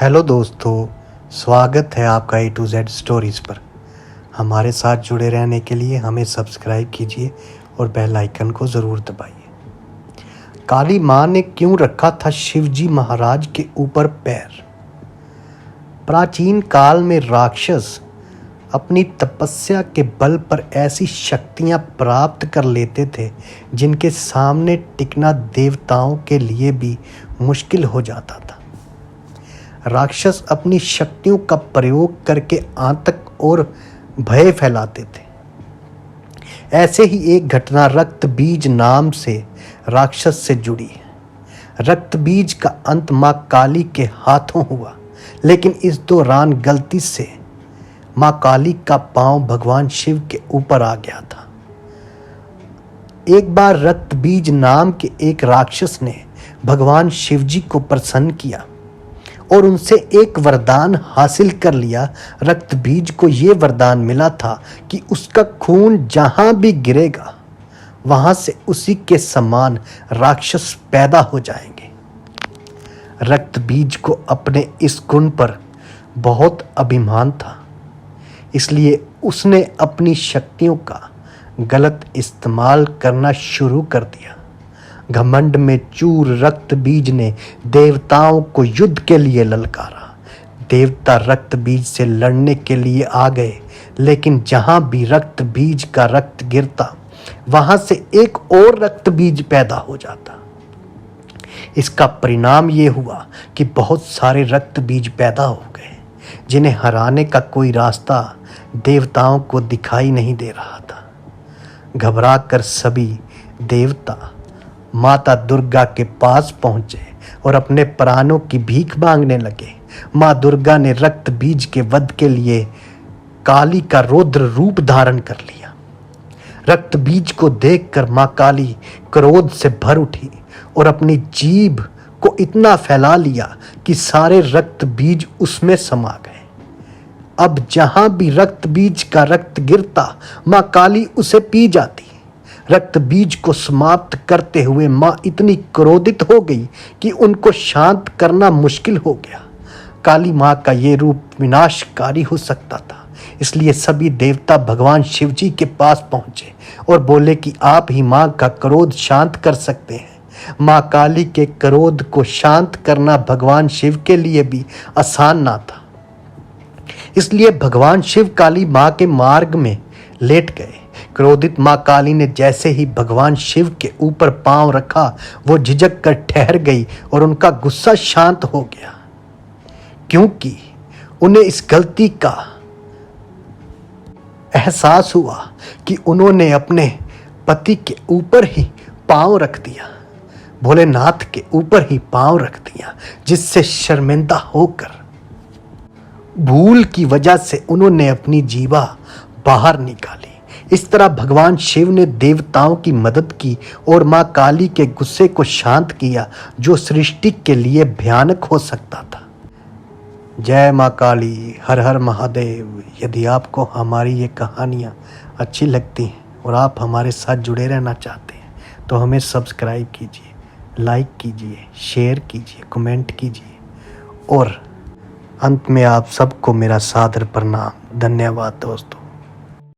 Hello दोस्तों, स्वागत है आपका A to Z स्टोरीज़ पर। हमारे साथ जुड़े रहने के लिए हमें सब्सक्राइब कीजिए और बेल आइकन को ज़रूर दबाइए। काली माँ ने क्यों रखा था शिवजी महाराज के ऊपर पैर? प्राचीन काल में राक्षस अपनी तपस्या के बल पर ऐसी शक्तियाँ प्राप्त कर लेते थे जिनके सामने टिकना देवताओं के लिए भी मुश्किल हो जाता था। राक्षस अपनी शक्तियों का प्रयोग करके आतंक और भय फैलाते थे। ऐसे ही एक घटना रक्तबीज नाम से राक्षस से जुड़ी है। रक्तबीज का अंत माँ काली के हाथों हुआ, लेकिन इस दौरान गलती से माँ काली का पांव भगवान शिव के ऊपर आ गया था। एक बार रक्तबीज नाम के एक राक्षस ने भगवान शिवजी को प्रसन्न किया और उनसे एक वरदान हासिल कर लिया। रक्तबीज को ये वरदान मिला था कि उसका खून जहां भी गिरेगा वहां से उसी के समान राक्षस पैदा हो जाएंगे। रक्तबीज को अपने इस गुण पर बहुत अभिमान था, इसलिए उसने अपनी शक्तियों का गलत इस्तेमाल करना शुरू कर दिया। घमंड में चूर रक्तबीज ने देवताओं को युद्ध के लिए ललकारा। देवता रक्तबीज से लड़ने के लिए आ गए, लेकिन जहां भी रक्तबीज का रक्त गिरता वहां से एक और रक्तबीज पैदा हो जाता। इसका परिणाम ये हुआ कि बहुत सारे रक्तबीज पैदा हो गए, जिन्हें हराने का कोई रास्ता देवताओं को दिखाई नहीं दे रहा था। घबराकर सभी देवता माता दुर्गा के पास पहुंचे और अपने प्राणों की भीख मांगने लगे। माँ दुर्गा ने रक्तबीज के वध के लिए काली का रौद्र रूप धारण कर लिया। रक्तबीज को देखकर माँ काली क्रोध से भर उठी और अपनी जीभ को इतना फैला लिया कि सारे रक्तबीज उसमें समा गए। अब जहां भी रक्तबीज का रक्त गिरता माँ काली उसे पी जाती। रक्तबीज को समाप्त करते हुए मां इतनी क्रोधित हो गई कि उनको शांत करना मुश्किल हो गया। काली मां का ये रूप विनाशकारी हो सकता था, इसलिए सभी देवता भगवान शिवजी के पास पहुंचे और बोले कि आप ही मां का क्रोध शांत कर सकते हैं। मां काली के क्रोध को शांत करना भगवान शिव के लिए भी आसान ना था, इसलिए भगवान शिव काली मां के मार्ग में लेट गए। क्रोधित मां काली ने जैसे ही भगवान शिव के ऊपर पांव रखा, वो झिझक कर ठहर गई और उनका गुस्सा शांत हो गया, क्योंकि उन्हें इस गलती का एहसास हुआ कि उन्होंने अपने पति के ऊपर ही पांव रख दिया, भोलेनाथ के ऊपर ही पांव रख दिया, जिससे शर्मिंदा होकर भूल की वजह से उन्होंने अपनी जीवा बाहर निकाली। इस तरह भगवान शिव ने देवताओं की मदद की और मां काली के गुस्से को शांत किया, जो सृष्टि के लिए भयानक हो सकता था। जय मां काली, हर हर महादेव। यदि आपको हमारी ये कहानियाँ अच्छी लगती हैं और आप हमारे साथ जुड़े रहना चाहते हैं तो हमें सब्सक्राइब कीजिए, लाइक कीजिए, शेयर कीजिए, कमेंट कीजिए और अंत में आप सबको मेरा सादर प्रणाम। धन्यवाद दोस्तों।